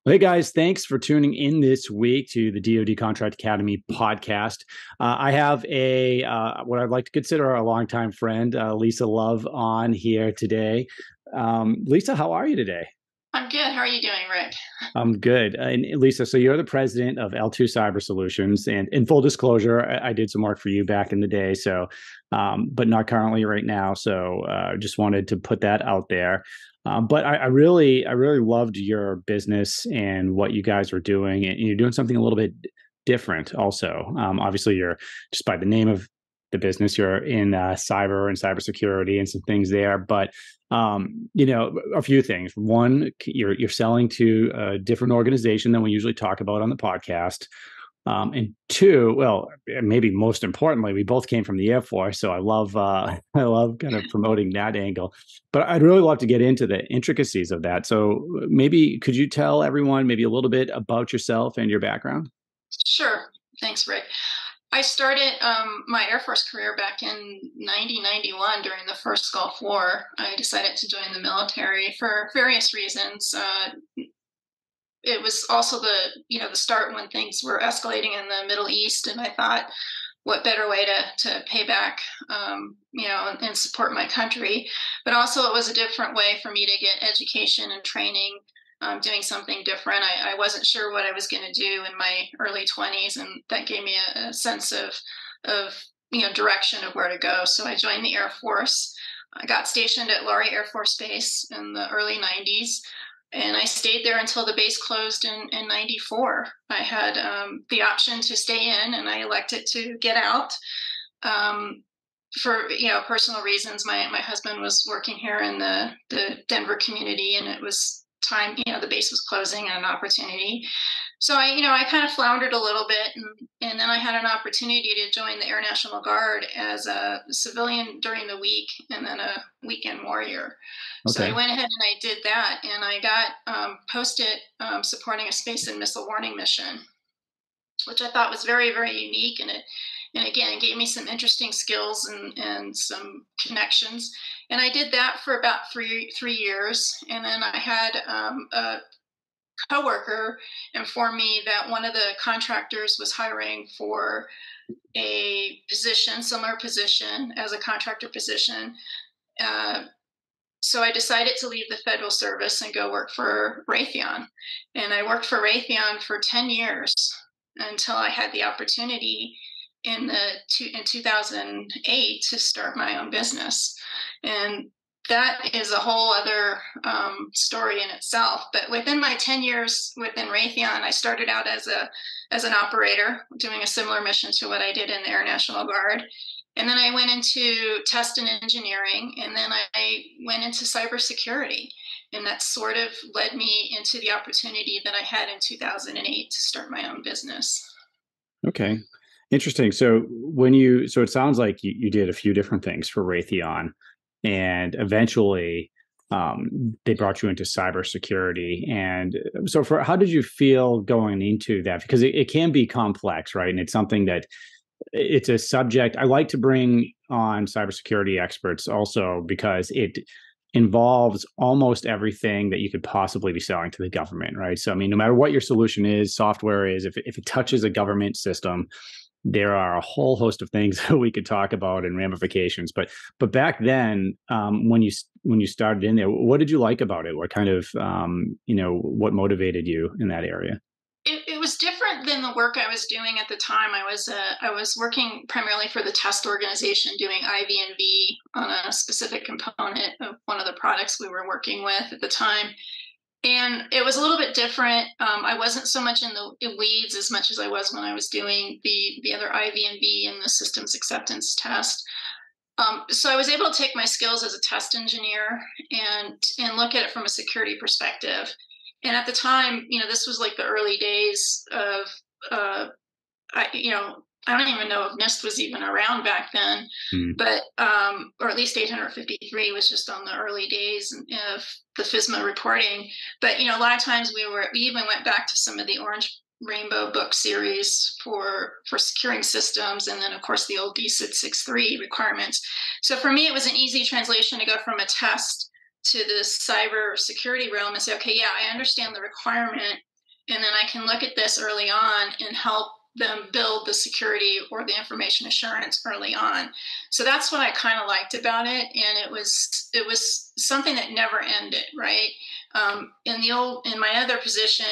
Hey guys, thanks for tuning in this week to the DoD Contract Academy podcast. I have a what I'd like to consider a longtime friend, Lisa Love, on here today. Lisa, how are you today? I'm good. How are you doing, Rick? I'm good. And Lisa, so you're the president of L2 Cyber Solutions. And in full disclosure, I did some work for you back in the day, but not currently right now. So just wanted to put that out there. But I really loved your business and what you guys were doing, and you're doing something a little bit different. Also, obviously, you're just by the name of the business, you're in cyber and cybersecurity and some things there. But a few things. One, you're selling to a different organization than we usually talk about on the podcast. And two, well, maybe most importantly, we both came from the Air Force, so I love I love kind of promoting that angle. But I'd really love to get into the intricacies of that. So maybe could you tell everyone maybe a little bit about yourself and your background? Sure. Thanks, Rick. I started my Air Force career back in 1991 during the first Gulf War. I decided to join the military for various reasons. It was also the start when things were escalating in the Middle East, and I thought, what better way to pay back, and support my country. But also, it was a different way for me to get education and training, doing something different. I wasn't sure what I was going to do in my early 20s, and that gave me a sense of direction of where to go. So I joined the Air Force. I got stationed at Laurie Air Force Base in the early 90s. And I stayed there until the base closed in 94. I had the option to stay in, and I elected to get out for personal reasons. My husband was working here in the Denver community, and it was time. The base was closing and an opportunity. So I kind of floundered a little bit, and then I had an opportunity to join the Air National Guard as a civilian during the week, and then a weekend warrior. So I Okay. went ahead and I did that, and I got posted supporting a space and missile warning mission, which I thought was very, very unique, and again, it gave me some interesting skills and some connections. And I did that for about three years, and then I had a coworker informed me that one of the contractors was hiring for a position, similar position as a contractor position. Uh, so I decided to leave the federal service and go work for Raytheon. And I worked for Raytheon for 10 years until I had the opportunity in 2008 to start my own business. And that is a whole other story in itself. But within my 10 years within Raytheon, I started out as an operator doing a similar mission to what I did in the Air National Guard. And then I went into test and engineering, and then I went into cybersecurity. And that sort of led me into the opportunity that I had in 2008 to start my own business. Okay. Interesting. So it sounds like you did a few different things for Raytheon, and eventually they brought you into cybersecurity. And so for how did you feel going into that? Because it can be complex, right? And it's something that it's a subject I like to bring on cybersecurity experts also because it involves almost everything that you could possibly be selling to the government, right? So, I mean, no matter what your solution is, software is, if it touches a government system, there are a whole host of things that we could talk about and ramifications. But back then, when you started in there, what did you like about it? What kind of what motivated you in that area? It was different than the work I was doing at the time. I was working primarily for the test organization, doing IV&V on a specific component of one of the products we were working with at the time. And it was a little bit different. I wasn't so much in the weeds as much as I was when I was doing the other IV&V and the systems acceptance test. So I was able to take my skills as a test engineer and look at it from a security perspective. And at the time, this was like the early days of, I don't even know if NIST was even around back then, Mm. but or at least 853 was just on the early days of the FISMA reporting. But a lot of times we even went back to some of the Orange Rainbow book series for securing systems, and then of course the old D663 requirements. So for me, it was an easy translation to go from a test to the cyber security realm and say, okay, yeah, I understand the requirement. and then I can look at this early on and help them build the security or the information assurance early on. So that's what I kind of liked about it, and it was something that never ended, right? In my other position,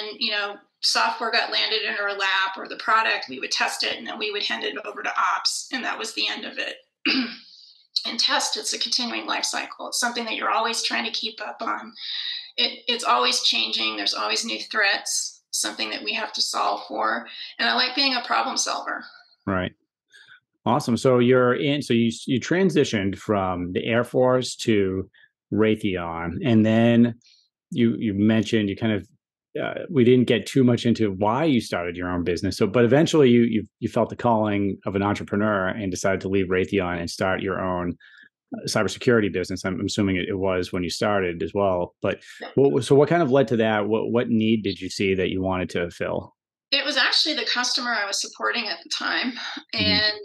software got landed in our lap or the product, we would test it and then we would hand it over to ops, and that was the end of it. And test, it's a continuing life cycle. It's something that you're always trying to keep up on. It's always changing. There's always new threats, something that we have to solve for. And I like being a problem solver. Right. Awesome. So you transitioned from the Air Force to Raytheon, and then you mentioned you kind of we didn't get too much into why you started your own business. So, but eventually you felt the calling of an entrepreneur and decided to leave Raytheon and start your own cybersecurity business. I'm assuming it was when you started as well. But what kind of led to that? What need did you see that you wanted to fill? It was actually the customer I was supporting at the time, Mhm. and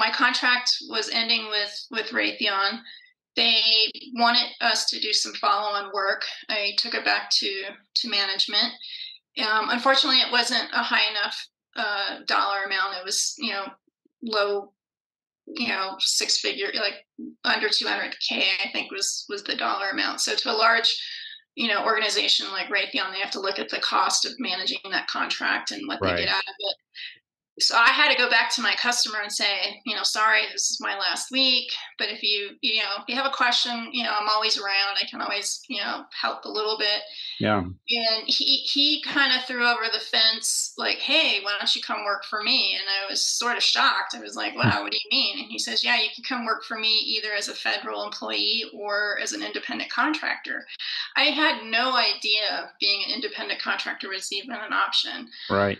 my contract was ending with Raytheon. They wanted us to do some follow-on work. I took it back to management. Unfortunately, it wasn't a high enough dollar amount. It was low, six figure, like under 200K, I think was the dollar amount. So to a large organization like Raytheon, they have to look at the cost of managing that contract and what they get Right. out of it. So I had to go back to my customer and say, sorry, this is my last week, but if you have a question, I'm always around. I can always, help a little bit. Yeah. And he kind of threw over the fence, like, hey, why don't you come work for me? And I was sort of shocked. I was like, wow, what do you mean? And he says, yeah, you can come work for me either as a federal employee or as an independent contractor. I had no idea being an independent contractor was even an option. Right.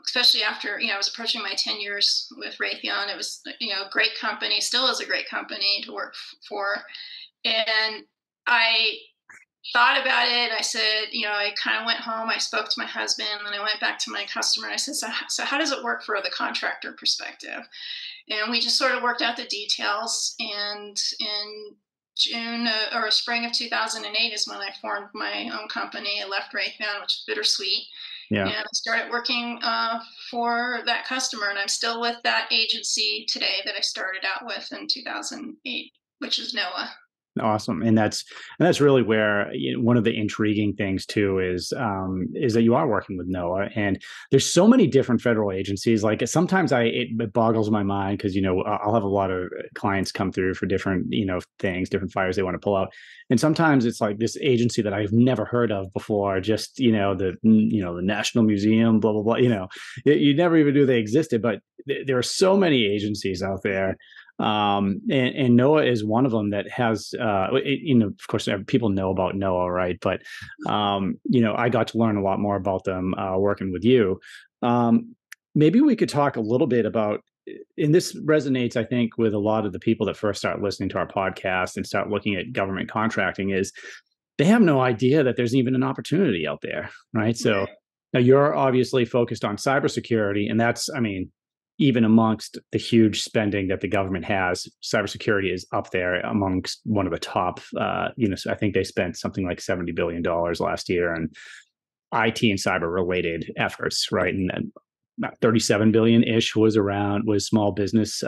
Especially after I was approaching my 10 years with Raytheon. It was a great company, still is a great company to work for. And I thought about it. I said, I kind of went home, I spoke to my husband, and then I went back to my customer and I said, so how does it work for the contractor perspective? And we just sort of worked out the details. And in June or spring of 2008 is when I formed my own company. I left Raytheon, which is bittersweet, Yeah. and I started working for that customer. And I'm still with that agency today that I started out with in 2008, which is NOAA. Awesome, and that's really where one of the intriguing things too is that you are working with NOAA, and there's so many different federal agencies. Like sometimes it boggles my mind because I'll have a lot of clients come through for different things, different fires they want to pull out, and sometimes it's like this agency that I've never heard of before. Just the National Museum, blah blah blah. You never even knew they existed, but there are so many agencies out there. And NOAA is one of them that has, of course, people know about NOAA, right? But, I got to learn a lot more about them working with you. Maybe we could talk a little bit about, and this resonates, I think, with a lot of the people that first start listening to our podcast and start looking at government contracting is they have no idea that there's even an opportunity out there, right? So now you're obviously focused on cybersecurity, and that's, even amongst the huge spending that the government has, cybersecurity is up there amongst one of the top. So I think they spent something like $70 billion last year on IT and cyber related efforts, right? And then about 37 billion ish was small business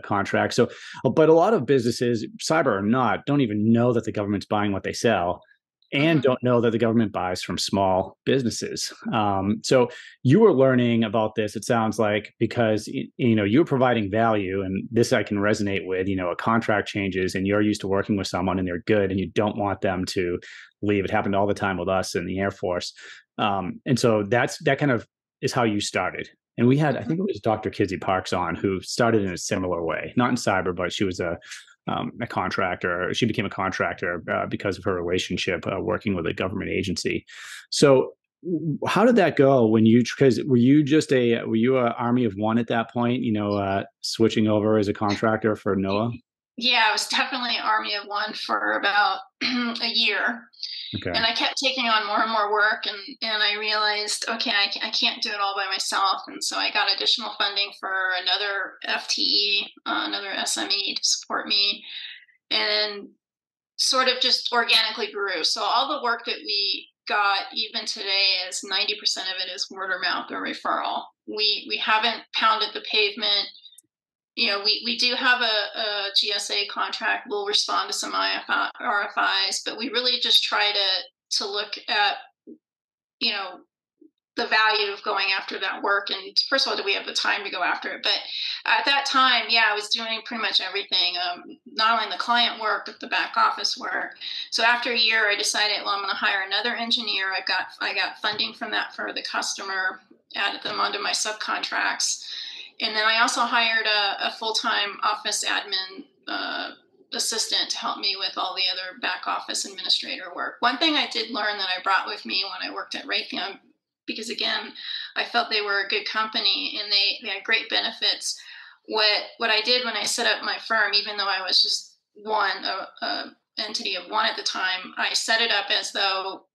contracts. So, but a lot of businesses, cyber or not, don't even know that the government's buying what they sell, and don't know that the government buys from small businesses. So you were learning about this, it sounds like, because you're providing value, and this I can resonate with. A contract changes and you're used to working with someone and they're good and you don't want them to leave. It happened all the time with us in the Air Force. And so that kind of is how you started. And we had, I think it was Dr. Kizzy Parks on, who started in a similar way, not in cyber, but she was a contractor. She became a contractor because of her relationship working with a government agency. So how did that go because were you a army of one at that point, switching over as a contractor for NOAA? Yeah, I was definitely Army of One for about a year. Okay. And I kept taking on more and more work, and I realized, okay, I can't do it all by myself. And so I got additional funding for another FTE, another SME to support me, and sort of just organically grew. So all the work that we got even today is 90% of it is word of mouth or referral. We haven't pounded the pavement. We do have a GSA contract. We'll respond to some RFIs, but we really just try to look at, you know, the value of going after that work. And first of all, do we have the time to go after it? But at that time, yeah, I was doing pretty much everything, not only the client work, but the back office work. So after a year, I decided, well, I'm going to hire another engineer. I got funding from that for the customer, added them onto my subcontracts. And then I also hired a full-time office admin assistant to help me with all the other back office administrator work. One thing I did learn that I brought with me when I worked at Raytheon, because again, I felt they were a good company and they had great benefits. What I did when I set up my firm, even though I was just a entity of one at the time, I set it up as though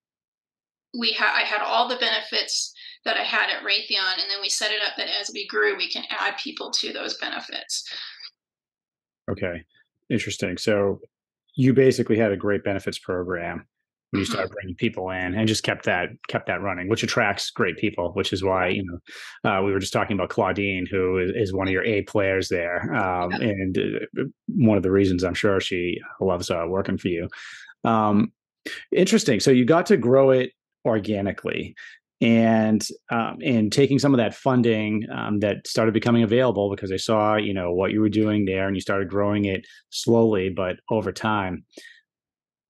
I had all the benefits that I had at Raytheon, and then we set it up that as we grew, we can add people to those benefits. Okay, interesting. So you basically had a great benefits program when you started bringing people in, and just kept that running, which attracts great people. Which is why we were just talking about Claudine, who is one of your A players there, and one of the reasons I'm sure she loves working for you. Interesting. So you got to grow it organically, and taking some of that funding that started becoming available because they saw what you were doing there, and you started growing it slowly but over time.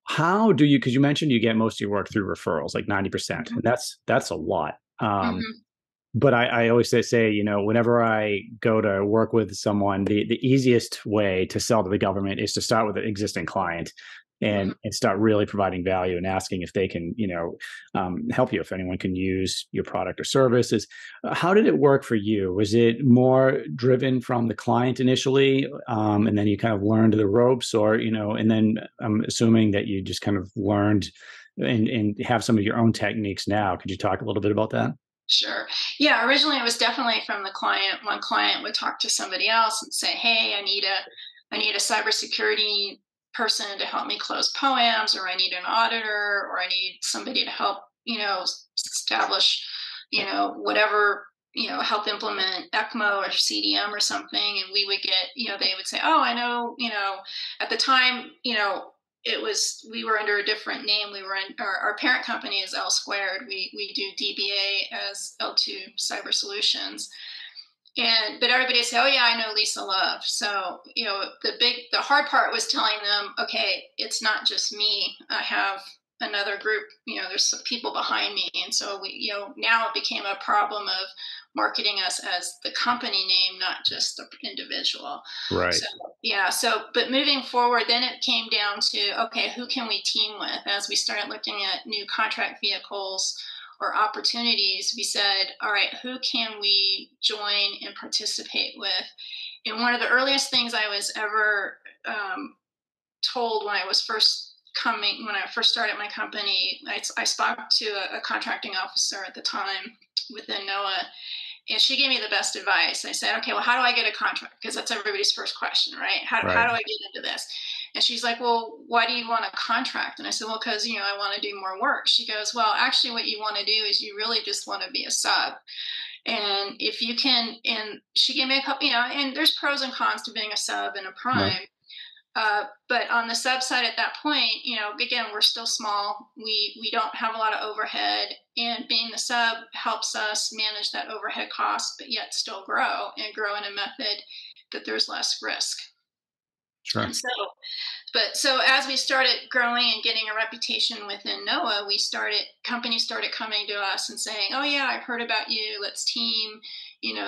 How do you, because you mentioned you get most of your work through referrals, like 90%, and that's a lot. But I always say, whenever I go to work with someone, the easiest way to sell to the government is to start with an existing client and start really providing value and asking if they can, help you, if anyone can use your product or services. How did it work for you? Was it more driven from the client initially, and then you kind of learned the ropes, or, and then I'm assuming that you just kind of learned and have some of your own techniques now. Could you talk a little bit about that? Sure. Yeah, originally it was definitely from the client. One client would talk to somebody else and say, "Hey, I need a cybersecurity person to help me close POAMs, or I need an auditor, or I need somebody to help, establish, whatever, help implement ECMO or CDM or something." And we would get, they would say, "Oh, I know, at the time, we were under a different name. We were in, our parent company is L Squared. We do DBA as L2 Cyber Solutions." But everybody would say, "Oh yeah, I know Lisa Love." So, the hard part was telling them, okay, it's not just me. I have another group, there's some people behind me. And so now it became a problem of marketing us as the company name, not just the individual. Right. So, yeah. But moving forward, then it came down to, okay, who can we team with? As we started looking at new contract vehicles or opportunities, we said, all right, who can we join and participate with? And one of the earliest things I was ever told when I first started my company, I spoke to a contracting officer at the time within NOAA, and she gave me the best advice. I said, "Okay, well, how do I get a contract?" Because that's everybody's first question, right? How do I get into this? And she's like, "Well, why do you want a contract?" And I said, "Well, because, I want to do more work." She goes, "Well, actually what you want to do is you really just want to be a sub. And if you can," and she gave me a couple, and there's pros and cons to being a sub and a prime. Right. But on the sub side at that point, again, we're still small. We don't have a lot of overhead, and being the sub helps us manage that overhead cost, but yet still grow in a method that there's less risk. Sure. And so as we started growing and getting a reputation within NOAA, companies started coming to us and saying, "Oh yeah, I've heard about you. Let's team.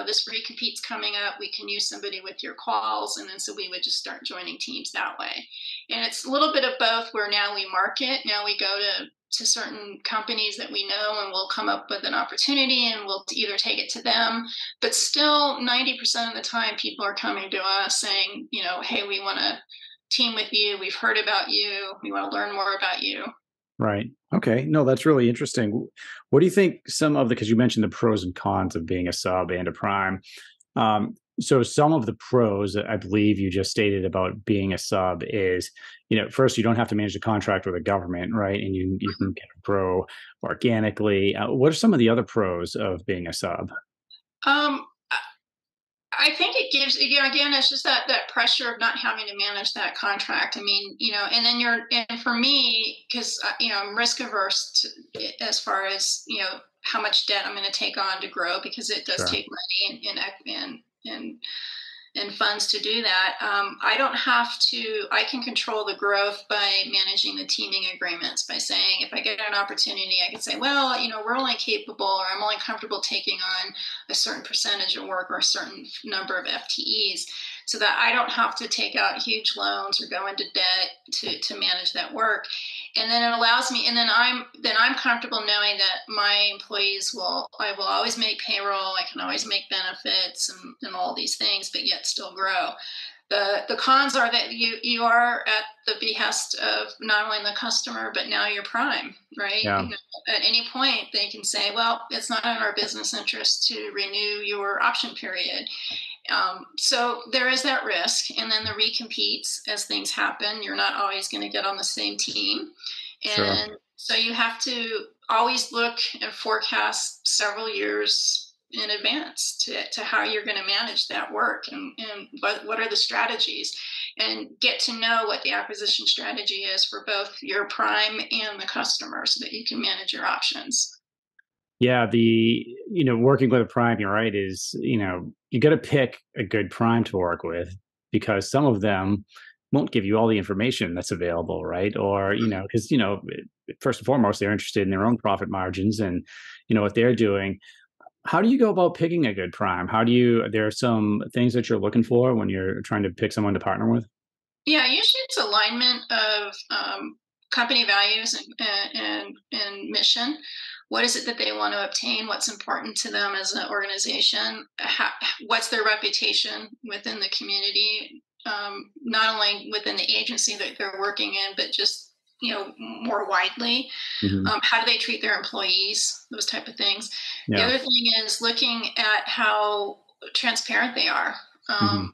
This recompete's coming up. We can use somebody with your quals." And then so we would just start joining teams that way. And it's a little bit of both, where now we market. Now we go to certain companies that we know, and we'll come up with an opportunity and we'll either take it to them. But still 90% of the time people are coming to us saying, "Hey, we want to team with you. We've heard about you. We want to learn more about you." Right. Okay. No, that's really interesting. What do you think because you mentioned the pros and cons of being a sub and a prime. So some of the pros that I believe you just stated about being a sub is, first you don't have to manage the contract with the government, right? And you can grow organically. What are some of the other pros of being a sub? Um, I think it gives, again, it's just that pressure of not having to manage that contract. I mean, and then and for me, because I'm risk averse as far as how much debt I'm going to take on to grow, because it does Sure. take money and funds to do that. I don't have to, I can control the growth by managing the teaming agreements, by saying, if I get an opportunity, I can say, well, we're only capable, or I'm only comfortable taking on a certain percentage of work or a certain number of FTEs, so that I don't have to take out huge loans or go into debt to manage that work. And then it allows me, and then I'm comfortable knowing that my employees I will always make payroll, I can always make benefits and all these things, but yet still grow. The cons are that you are at the behest of not only the customer, but now your prime, right? Yeah. At any point they can say, well, it's not in our business interest to renew your option period. So there is that risk, and then the recompetes as things happen. You're not always going to get on the same team, Sure. and so you have to always look and forecast several years in advance to how you're going to manage that work, and what are the strategies, and get to know what the acquisition strategy is for both your prime and the customer, so that you can manage your options. Yeah, working with a prime, you're right, is, you got to pick a good prime to work with, because some of them won't give you all the information that's available, right? Or, because, first and foremost, they're interested in their own profit margins and, what they're doing. How do you go about picking a good prime? There are some things that you're looking for when you're trying to pick someone to partner with? Yeah, usually it's alignment of company values and mission. What is it that they want to obtain? What's important to them as an organization? What's their reputation within the community? Not only within the agency that they're working in, but just more widely. Hmm. How do they treat their employees? Those type of things. The Yeah. other thing is looking at how transparent they are Hmm.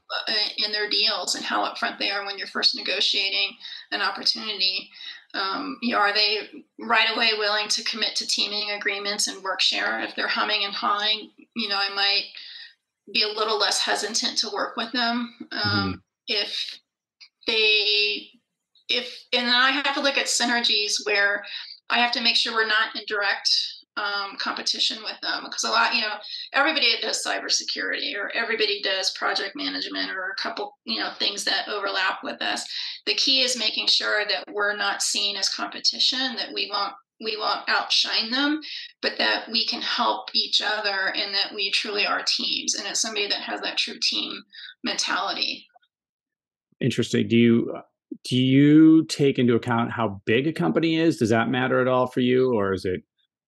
in their deals, and how upfront they are when you're first negotiating an opportunity. Are they right away willing to commit to teaming agreements and work share? If they're humming and hawing, I might be a little less hesitant to work with them. Hmm. If they and then I have to look at synergies where I have to make sure we're not in direct competition with them, because everybody does cybersecurity, or everybody does project management, or a couple things that overlap with us. The key is making sure that we're not seen as competition, that we won't outshine them, but that we can help each other, and that we truly are teams, and it's somebody that has that true team mentality. Interesting. Do you take into account how big a company is? Does that matter at all for you, or is it?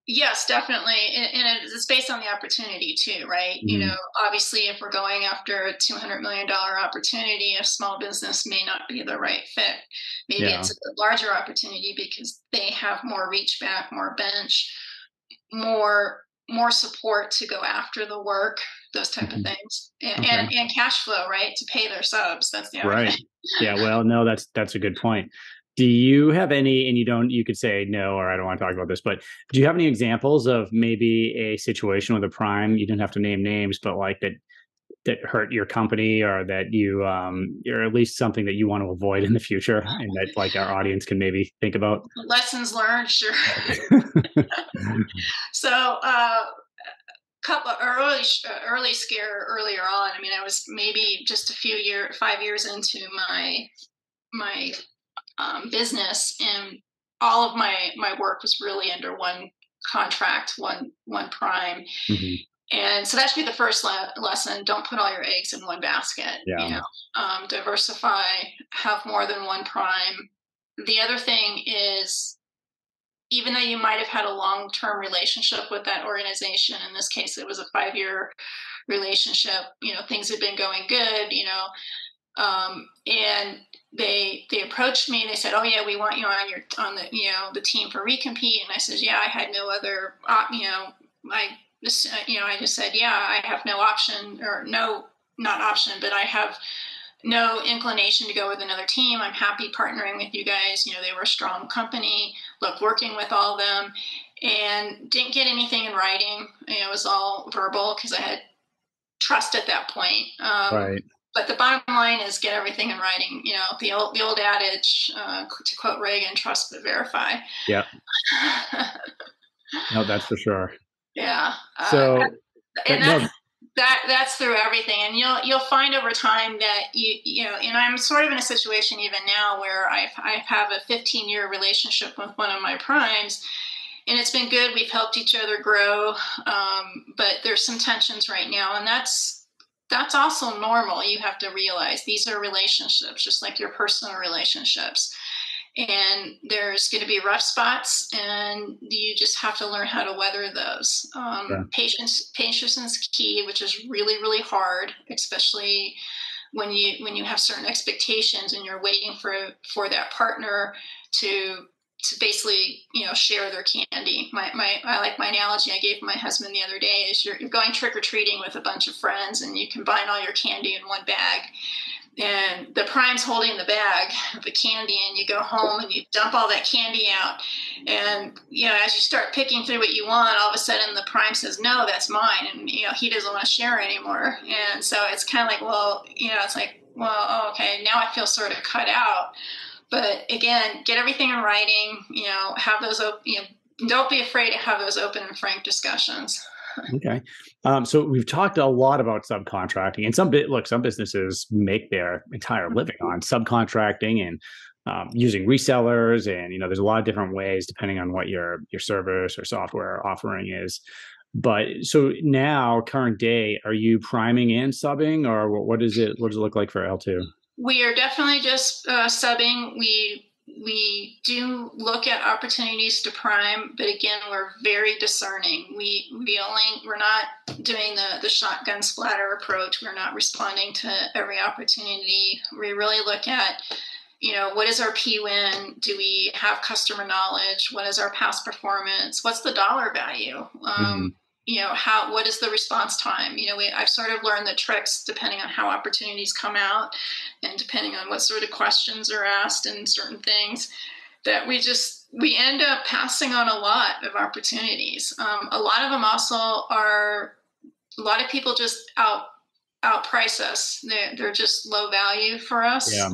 Yes, definitely. And it's based on the opportunity too, right? Mhm. Obviously, if we're going after a $200 million opportunity, a small business may not be the right fit. Maybe Yeah. it's a larger opportunity because they have more reach back, more bench, more support to go after the work, those type of Mhm. things, and Okay. and cash flow, right, to pay their subs. That's the other Right. thing. Yeah. Well, no, that's a good point. Do you have any, and you could say no, or I don't want to talk about this, but do you have any examples of maybe a situation with a prime? You didn't have to name names, but like that hurt your company, or that or at least something that you want to avoid in the future, and that like our audience can maybe think about. Lessons learned, sure. So, couple early scare earlier on. I mean, I was maybe just 5 years into my business, and all of my work was really under one contract, one prime. Hmm. And so that should be the first lesson. Don't put all your eggs in one basket. Yeah. Diversify, have more than one prime. The other thing is, even though you might have had a long-term relationship with that organization, in this case it was a 5-year relationship, things had been going good, and they approached me and they said, oh yeah, we want you on the team for recompete. And I said, yeah, I had no other I just said, yeah, I have no option, or no not option, but I have no inclination to go with another team. I'm happy partnering with you guys. They were a strong company. Loved working with all of them, and didn't get anything in writing. It was all verbal because I had trust at that point. Right. But the bottom line is get everything in writing. The old adage, to quote Reagan, trust but verify. Yeah. No, that's for sure. Yeah. So, And no, that's through everything, and you'll find over time that and I'm sort of in a situation even now where I have a 15-year relationship with one of my primes, and it's been good. We've helped each other grow, but there's some tensions right now, and that's also normal. You have to realize these are relationships, just like your personal relationships. And there's going to be rough spots, and you just have to learn how to weather those. yeah. Patience is key, which is really, really hard, especially when you have certain expectations and you're waiting for that partner to basically share their candy. I like my analogy I gave my husband the other day is you're going trick or treating with a bunch of friends, and you combine all your candy in one bag. And the prime's holding the bag of the candy, and you go home and you dump all that candy out. And, as you start picking through what you want, all of a sudden the prime says, no, that's mine. And, he doesn't want to share anymore. And so it's kind of like, well, it's like, well, oh, okay, now I feel sort of cut out. But again, get everything in writing, have those, don't be afraid to have those open and frank discussions. Okay. So we've talked a lot about subcontracting, and some businesses make their entire living on subcontracting and using resellers, and there's a lot of different ways depending on what your service or software offering is. But so now, current day, are you priming and subbing, or what does it look like for L2? We are definitely just subbing. We do look at opportunities to prime, but again, we're very discerning. We're not doing the shotgun splatter approach. We're not responding to every opportunity. We really look at, what is our P-win? Do we have customer knowledge? What is our past performance? What's the dollar value? What is the response time? I've sort of learned the tricks depending on how opportunities come out and depending on what sort of questions are asked and certain things, that we end up passing on a lot of opportunities. A lot of them also are, a lot of people just outprice us. They're just low value for us. Yeah.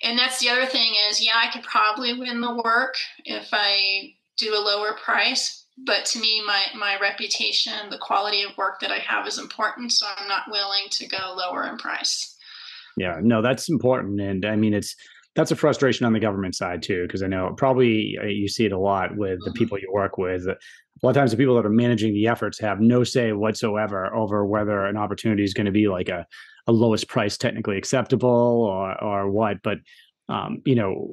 And that's the other thing is, I could probably win the work if I do a lower price. But to me, my reputation, the quality of work that I have is important, so I'm not willing to go lower in price. Yeah, no, that's important. And I mean, that's a frustration on the government side too, because I know probably you see it a lot with the people you work with. A lot of times the people that are managing the efforts have no say whatsoever over whether an opportunity is going to be like a lowest price technically acceptable or what. But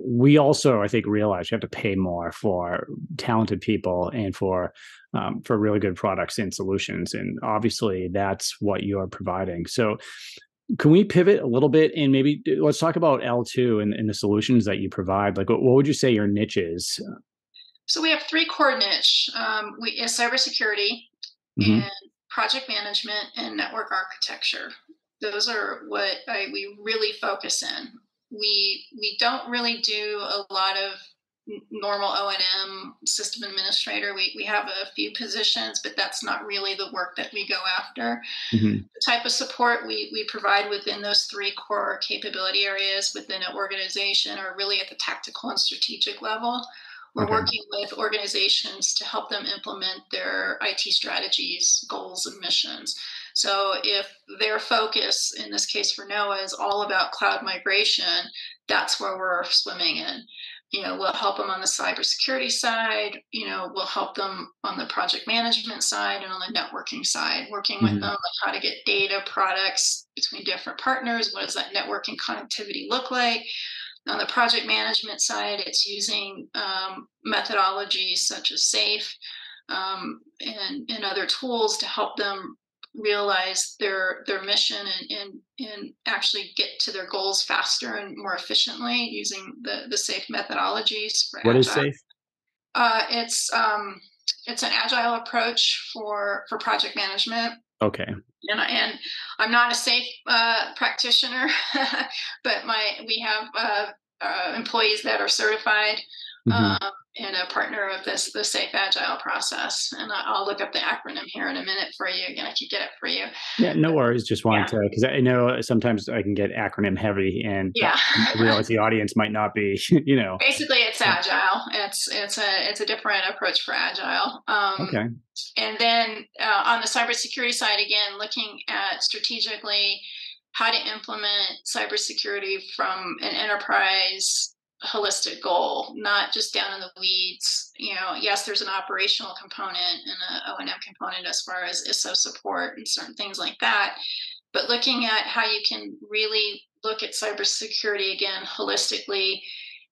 we also, I think, realize you have to pay more for talented people and for really good products and solutions. And obviously that's what you're providing. So can we pivot a little bit and maybe let's talk about L2 and the solutions that you provide? Like, what would you say your niche is? So we have three core niche. We cybersecurity and project management and network architecture. Those are what we really focus in. We don't really do a lot of normal O&M system administrator. We have a few positions, but that's not really the work that we go after. The type of support we provide within those three core capability areas within an organization are really at the tactical and strategic level. We're working with organizations to help them implement their IT strategies, goals, and missions. So if their focus, in this case for NOAA, is all about cloud migration, that's where we're swimming in. We'll help them on the cybersecurity side. We'll help them on the project management side and on the networking side, working with them on how to get data products between different partners. What does that networking connectivity look like? On the project management side, it's using methodologies such as SAFe and other tools to help them realize their mission and actually get to their goals faster and more efficiently using the SAFe methodologies. What is SAFe? It's it's an agile approach for project management. Okay. And I'm not a safe practitioner, but we have employees that are certified, Hmm. and a partner of the Safe Agile process. And I'll look up the acronym here in a minute for you. Again, I can get it for you. Yeah, no But worries. Just wanted yeah, to, because I know sometimes I can get acronym heavy, and yeah. I realize the audience might not be, Basically, it's agile. It's a different approach for agile. Okay. And then on the cybersecurity side, again, looking at strategically how to implement cybersecurity from an enterprise holistic goal, not just down in the weeds. Yes, there's an operational component and a O&M component as far as ISO support and certain things like that, but looking at how you can really look at cybersecurity again holistically.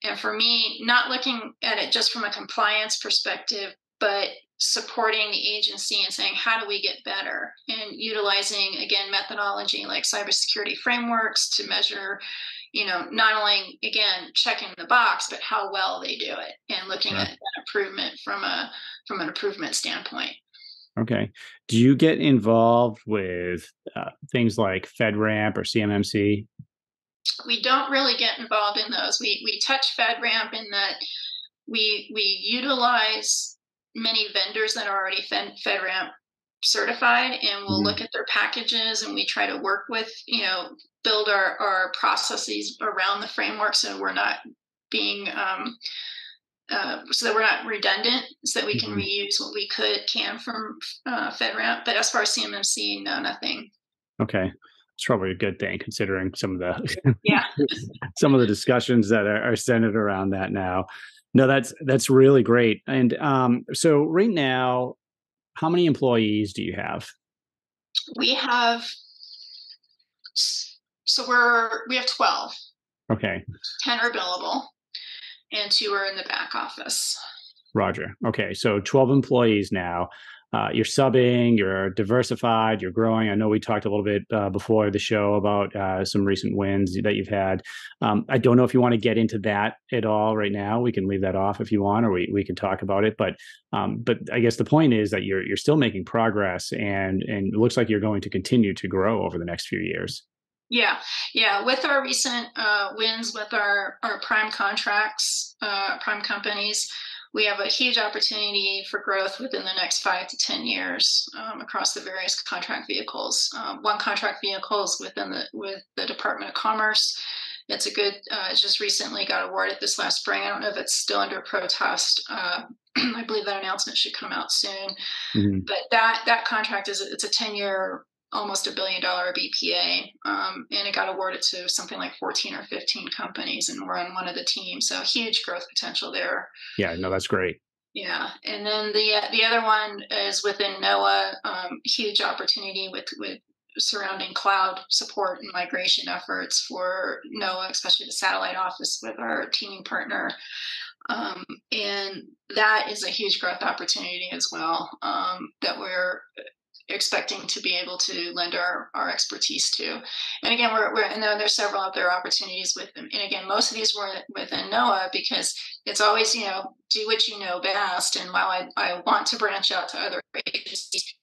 And for me, not looking at it just from a compliance perspective, but supporting the agency and saying, how do we get better? And utilizing, again, methodology like cybersecurity frameworks to measure, not only, again, checking the box, but how well they do it, and looking Sure. at that improvement from an improvement standpoint. Okay. Do you get involved with things like FedRAMP or CMMC? We don't really get involved in those. We touch FedRAMP in that we utilize many vendors that are already FedRAMP certified, and we'll look Hmm. at their packages, and we try to work with, build our processes around the framework, so we're not being so that we're not redundant, so that we can Hmm. reuse what we can from FedRAMP. But as far as CMMC, no, nothing. Okay. It's probably a good thing considering some of the Yeah. some of the discussions that are centered around that now. No, that's really great. And so right now, how many employees do you have? We have we have 12. Okay. 10 are billable, and 2 are in the back office. Roger. Okay, so 12 employees now. You're subbing, you're diversified, you're growing. I know we talked a little bit before the show about some recent wins that you've had. I don't know if you want to get into that at all right now. We can leave that off if you want, or we can talk about it. But I guess the point is that you're still making progress, and it looks like you're going to continue to grow over the next few years. Yeah, yeah. With our recent wins with our prime contracts, prime companies, we have a huge opportunity for growth within the next 5 to 10 years across the various contract vehicles. One contract vehicle is with the Department of Commerce. It's a good. It just recently got awarded this last spring. I don't know if it's still under protest. I believe that announcement should come out soon. Mhm. But that contract it's a 10-year, almost $1 billion BPA, and it got awarded to something like 14 or 15 companies, and we're on one of the teams. So huge growth potential there. Yeah, no, that's great. Yeah, and then the other one is within NOAA. Huge opportunity with surrounding cloud support and migration efforts for NOAA, especially the satellite office with our teaming partner. And that is a huge growth opportunity as well, that we're expecting to be able to lend our expertise to. And again, and then there's several other opportunities with them. And again, most of these were within NOAA, because it's always, do what you know best. And while I want to branch out to other agencies,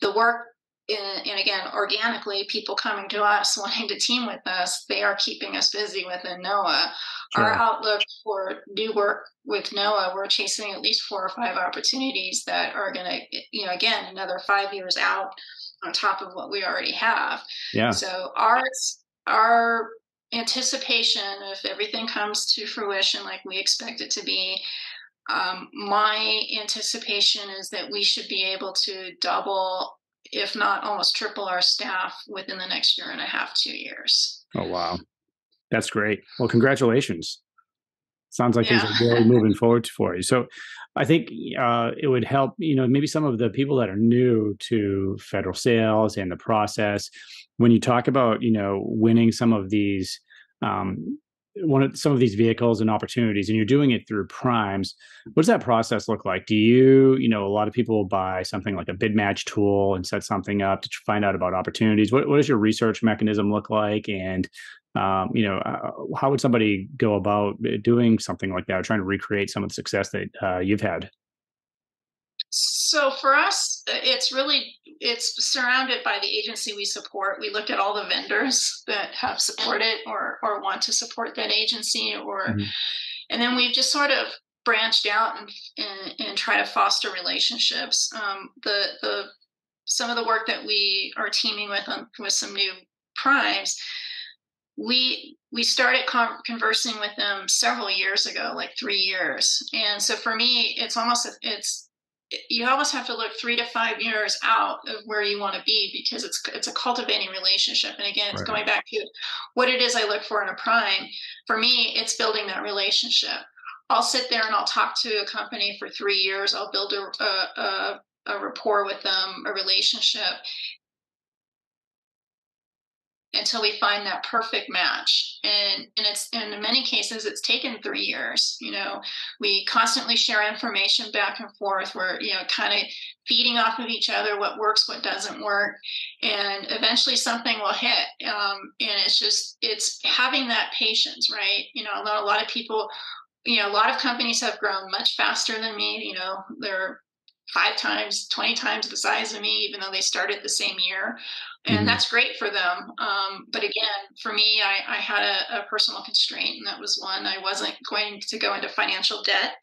the work, and again, organically, people coming to us wanting to team with us, they are keeping us busy within NOAA. Our Sure. outlook for new work with NOAA, we're chasing at least 4 or 5 opportunities that are going to, again, another 5 years out on top of what we already have. Yeah. So our anticipation, if everything comes to fruition like we expect it to be, my anticipation is that we should be able to double, if not almost triple, our staff within the next year and a half, 2 years. Oh, wow. That's great. Well, congratulations. Sounds like things Yeah. are really moving forward for you. So I think it would help, maybe some of the people that are new to federal sales and the process, when you talk about, winning some of these, some of these vehicles and opportunities, and you're doing it through primes, what does that process look like? Do a lot of people buy something like a bid match tool and set something up to find out about opportunities. What does your research mechanism look like? And how would somebody go about doing something like that, or trying to recreate some of the success that you've had? So for us, it's surrounded by the agency we support. We look at all the vendors that have supported or want to support that agency, Mhm. and then we've just sort of branched out and try to foster relationships. The Some of the work that we are teaming with some new primes, we started conversing with them several years ago, like 3 years. And so for me, it's you almost have to look 3 to 5 years out of where you want to be, because it's a cultivating relationship. And again, it's Right. going back to what it is I look for in a prime. For me, it's building that relationship. I'll sit there and I'll talk to a company for 3 years. I'll build a rapport with them, a relationship, until we find that perfect match. And in many cases it's taken 3 years. We constantly share information back and forth. We're kind of feeding off of each other, what works, what doesn't work, and eventually something will hit. And it's having that patience, right? I know a lot of people, a lot of companies have grown much faster than me. They're 5 times, 20 times the size of me, even though they started the same year. And Mhm. that's great for them. But again, for me, I had a personal constraint, and that was one. I wasn't going to go into financial debt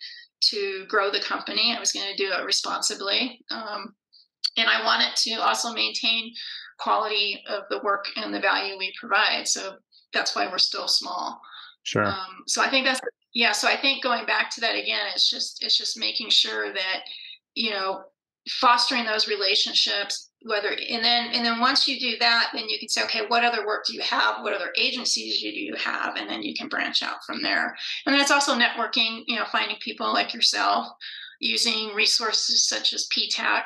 to grow the company. I was going to do it responsibly. And I wanted to also maintain quality of the work and the value we provide. So that's why we're still small. Sure. So I think that's yeah. So I think going back to that again, it's just making sure that you know fostering those relationships. And then once you do that, then you can say, okay, what other work do you have? What other agencies do you have? And then you can branch out from there. And then it's also networking. Finding people like yourself, using resources such as PTAC,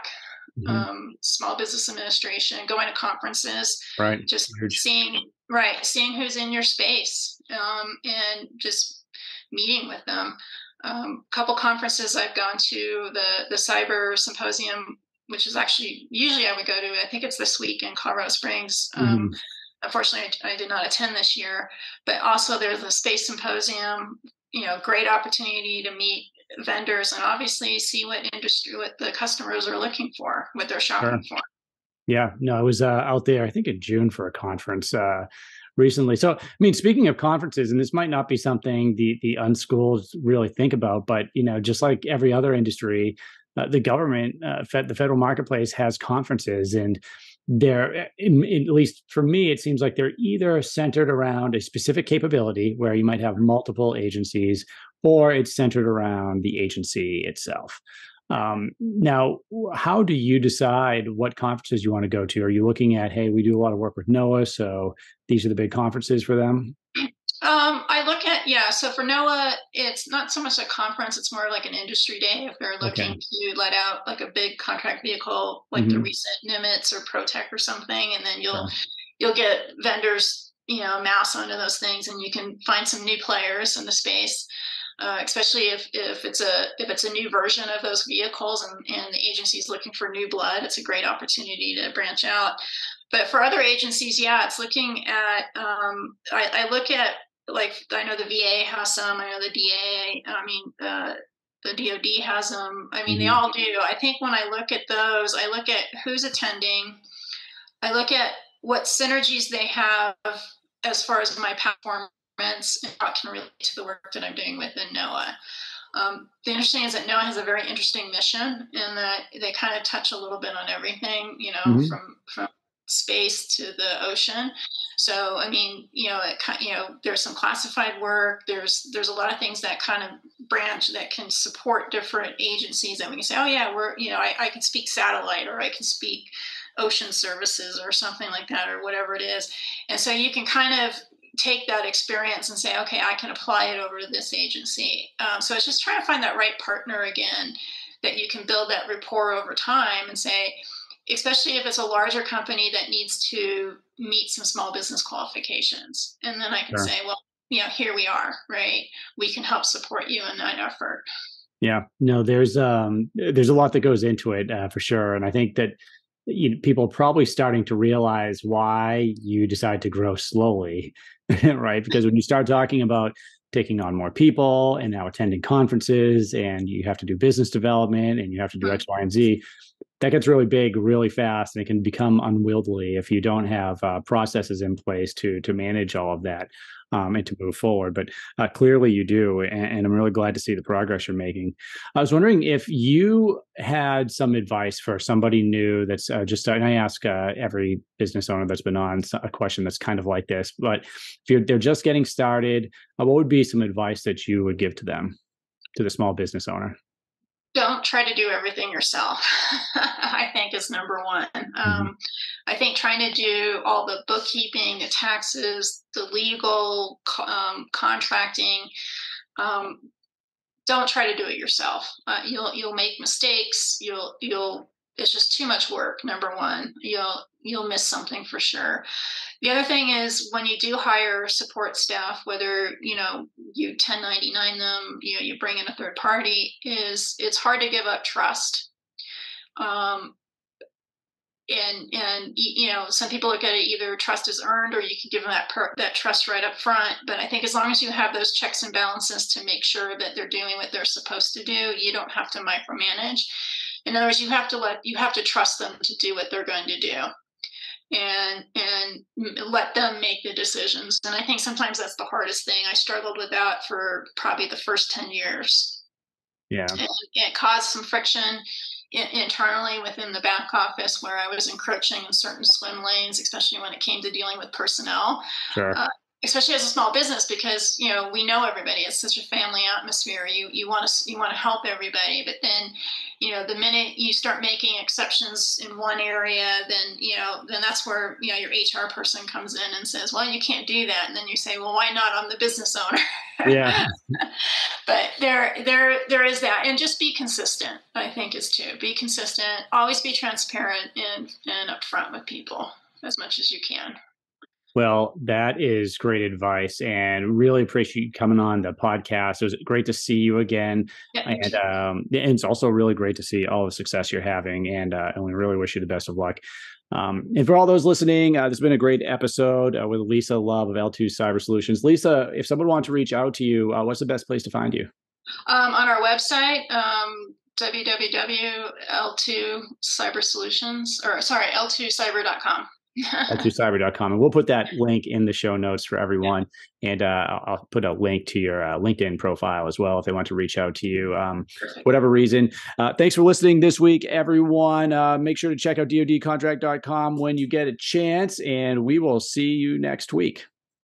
Mhm. Small Business Administration, going to conferences, Right. just Huge. seeing who's in your space, and just meeting with them. A couple conferences I've gone to, the Cyber Symposium, which is actually usually I would go to. I think it's this week in Colorado Springs. Mhm. Unfortunately, I did not attend this year, but also there's the Space Symposium. Great opportunity to meet vendors and obviously see what the customers are looking for, what they're Sure. shopping for. Yeah, no, I was out there, I think in June for a conference recently. So, I mean, speaking of conferences, and this might not be something the unschooled really think about, but just like every other industry, the government, the federal marketplace has conferences, and they're, at least for me, it seems like they're either centered around a specific capability where you might have multiple agencies, or it's centered around the agency itself. Now, how do you decide what conferences you want to go to? Are you looking at, hey, we do a lot of work with NOAA, so these are the big conferences for them? I look at, yeah. So for NOAA, it's not so much a conference; it's more like an industry day. If they're looking Okay. to let out like a big contract vehicle, like the Hmm. recent Nimitz or ProTech or something, and then you'll Sure. you'll get vendors, mass onto those things, and you can find some new players in the space. Especially if it's a new version of those vehicles, and the agency is looking for new blood, it's a great opportunity to branch out. But for other agencies, yeah, it's looking at. I look at, like, I know the VA has some. I know the DA. I mean, the DoD has them. I mean, they Hmm. all do. I think when I look at those, I look at who's attending. I look at what synergies they have as far as my performance and how it can relate to the work that I'm doing within NOAA. The interesting is that NOAA has a very interesting mission, in that they kind of touch a little bit on everything, Hmm. from space to the ocean. So I mean, there's some classified work. There's a lot of things that kind of branch that can support different agencies that we can say, oh yeah, I can speak satellite, or I can speak ocean services or something like that, or whatever it is. And so you can kind of take that experience and say, okay, I can apply it over to this agency. So it's just trying to find that right partner again, that you can build that rapport over time and say, especially if it's a larger company that needs to meet some small business qualifications. And then I can Sure. say, well, here we are, right? We can help support you in that effort. Yeah. No, there's a lot that goes into it for sure, and I think that people are probably starting to realize why you decide to grow slowly, right? Because when you start talking about taking on more people and now attending conferences, and you have to do business development and you have to do X, Y, and Z. That gets really big really fast, and it can become unwieldy if you don't have processes in place to manage all of that and to move forward. But clearly you do, and I'm really glad to see the progress you're making. I was wondering if you had some advice for somebody new that's and I ask every business owner that's been on a question that's kind of like this, but if they're just getting started, what would be some advice that you would give to them, to the small business owner? Don't try to do everything yourself. I think is number one. Mm-hmm. I think trying to do all the bookkeeping, the taxes, the legal, contracting. Um, don't try to do it yourself. You'll make mistakes. It's just too much work. Number one, you'll miss something for sure. The other thing is when you do hire support staff, whether you 1099 them, you bring in a third party, it's hard to give up trust. Um, and some people look at it, either trust is earned or you can give them that trust right up front. But I think as long as you have those checks and balances to make sure that they're doing what they're supposed to do, you don't have to micromanage. In other words, you have to trust them to do what they're going to do, and let them make the decisions. And I think sometimes that's the hardest thing. I struggled with that for probably the first 10 years. Yeah. And it caused some friction internally within the back office, where I was encroaching in certain swim lanes, especially when it came to dealing with personnel. Sure. Especially as a small business, because we know everybody. It's such a family atmosphere. You want to help everybody, but then the minute you start making exceptions in one area, then that's where your HR person comes in and says, well, you can't do that, and then you say, well, why not? I'm the business owner. Yeah. But there is that, and just be consistent. I think is to be consistent. Always be transparent and upfront with people as much as you can. Well, that is great advice, and really appreciate you coming on the podcast. It was great to see you again, Yeah, and it's also really great to see all the success you're having, and we really wish you the best of luck. And for all those listening, this has been a great episode with Lisa Love of L2 Cyber Solutions. Lisa, if someone wants to reach out to you, what's the best place to find you? On our website, L2cyber.com. L2cyber.com. And we'll put that link in the show notes for everyone. And I'll put a link to your LinkedIn profile as well if they want to reach out to you, whatever reason. Thanks for listening this week, everyone. Make sure to check out dodcontract.com when you get a chance, and we will see you next week.